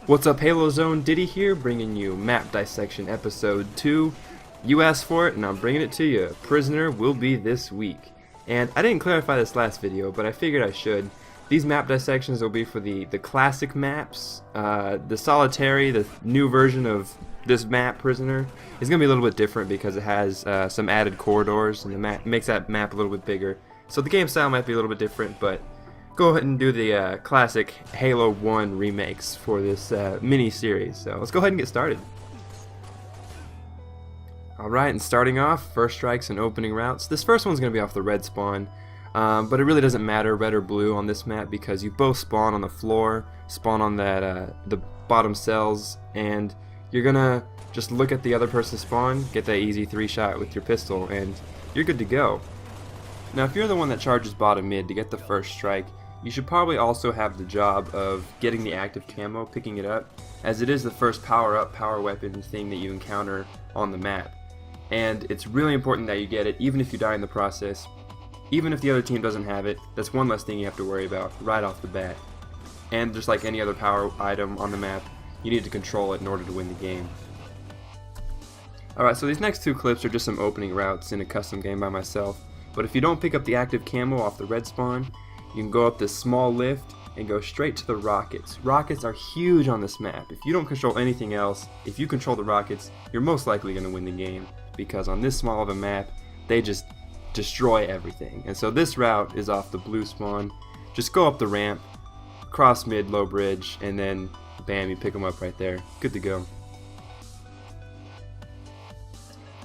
What's up, Halo Zone? Ditty here, bringing you Map Dissection Episode 2. You asked for it, and I'm bringing it to you. Prisoner will be this week. And I didn't clarify this last video, but I figured I should. These map dissections will be for the classic maps. The solitary, the new version of this map, Prisoner, is going to be a little bit different because it has some added corridors, and the map makes that map a little bit bigger. So the game style might be a little bit different, but go ahead and do the classic Halo 1 remakes for this mini-series. So let's go ahead and get started. Alright, and starting off, first strikes and opening routes. This first one's going to be off the red spawn, but it really doesn't matter, red or blue on this map, because you both spawn on the floor, spawn on that the bottom cells, and you're going to just look at the other person's spawn, get that easy 3-shot with your pistol, and you're good to go. Now if you're the one that charges bottom mid to get the first strike, you should probably also have the job of getting the active camo, picking it up, as it is the first power-up, power weapon thing that you encounter on the map. And it's really important that you get it, even if you die in the process. Even if the other team doesn't have it, that's one less thing you have to worry about right off the bat. And just like any other power item on the map, you need to control it in order to win the game. Alright, so these next two clips are just some opening routes in a custom game by myself. But if you don't pick up the active camo off the red spawn, you can go up this small lift and go straight to the rockets. Rockets are huge on this map. If you don't control anything else, if you control the rockets, you're most likely going to win the game, because on this small of a map, they just destroy everything. And so this route is off the blue spawn. Just go up the ramp, cross mid, low bridge, and then bam, you pick them up right there. Good to go.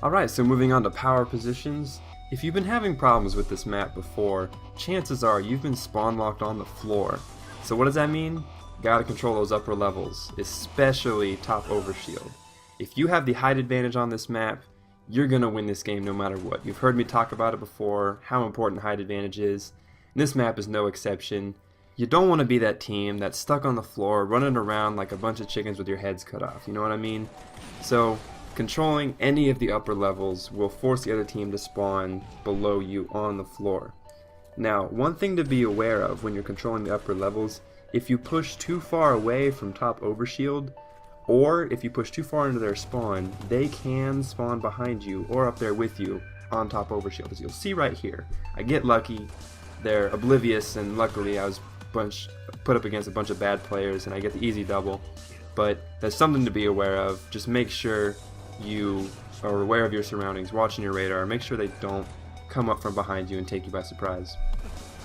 Alright, so moving on to power positions. If you've been having problems with this map before, chances are you've been spawn locked on the floor. So what does that mean? Gotta control those upper levels, especially top overshield. If you have the height advantage on this map, you're gonna win this game no matter what. You've heard me talk about it before, how important height advantage is. And this map is no exception. You don't want to be that team that's stuck on the floor running around like a bunch of chickens with your heads cut off, you know what I mean? So controlling any of the upper levels will force the other team to spawn below you on the floor. Now, one thing to be aware of when you're controlling the upper levels, if you push too far away from top overshield, or if you push too far into their spawn, they can spawn behind you or up there with you on top overshield. As you'll see right here, I get lucky, they're oblivious, and luckily I was put up against a bunch of bad players and I get the easy double. But that's something to be aware of. Just make sure you are aware of your surroundings, watching your radar, make sure they don't come up from behind you and take you by surprise.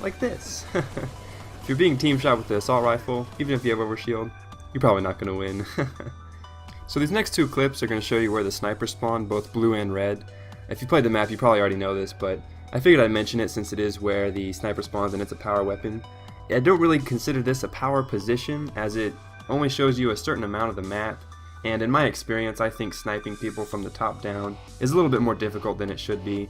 Like this. If you're being team shot with the assault rifle, even if you have overshield, you're probably not going to win. So these next two clips are going to show you where the snipers spawn, both blue and red. If you played the map, you probably already know this, but I figured I'd mention it since it is where the sniper spawns and it's a power weapon. I don't really consider this a power position, as it only shows you a certain amount of the map. And in my experience, I think sniping people from the top down is a little bit more difficult than it should be.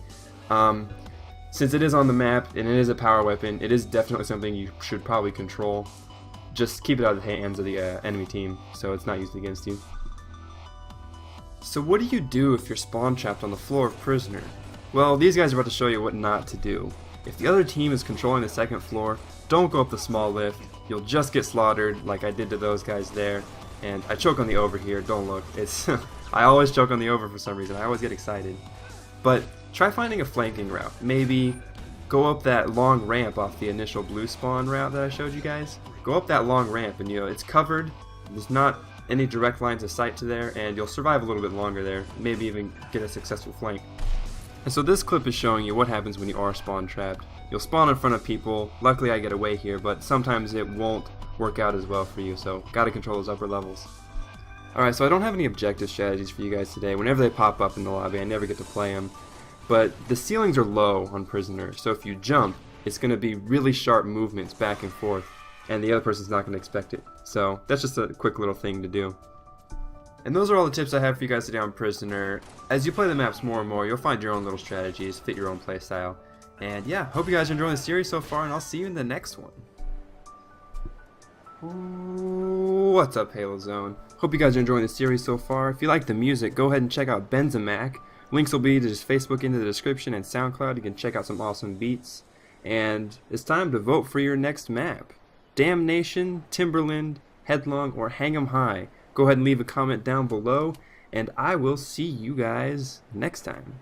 Since it is on the map and it is a power weapon, it is definitely something you should probably control. Just keep it out of the hands of the enemy team so it's not used against you. So what do you do if you're spawn trapped on the floor of Prisoner? Well, these guys are about to show you what not to do. If the other team is controlling the second floor, don't go up the small lift. You'll just get slaughtered like I did to those guys there. And I choke on the over here, don't look. It's I always choke on the over for some reason. I always get excited. But try finding a flanking route. Maybe go up that long ramp off the initial blue spawn route that I showed you guys. Go up that long ramp and it's covered. There's not any direct lines of sight to there, and you'll survive a little bit longer there. Maybe even get a successful flank. And so this clip is showing you what happens when you are spawn trapped. You'll spawn in front of people. Luckily I get away here, but sometimes it won't work out as well for you, so gotta control those upper levels. Alright, so I don't have any objective strategies for you guys today. Whenever they pop up in the lobby, I never get to play them. But the ceilings are low on Prisoner, so if you jump, it's going to be really sharp movements back and forth, and the other person's not going to expect it. So that's just a quick little thing to do. And those are all the tips I have for you guys today on Prisoner. As you play the maps more and more, you'll find your own little strategies, fit your own playstyle. And yeah, hope you guys are enjoying the series so far, and I'll see you in the next one. What's up, Halo Zone? Hope you guys are enjoying the series so far. If you like the music, go ahead and check out Benzimac. Links will be to his Facebook in the description and SoundCloud. You can check out some awesome beats. And it's time to vote for your next map. Damnation, Timberland, headlong, or hang 'em high. Go ahead and leave a comment down below, and I will see you guys next time.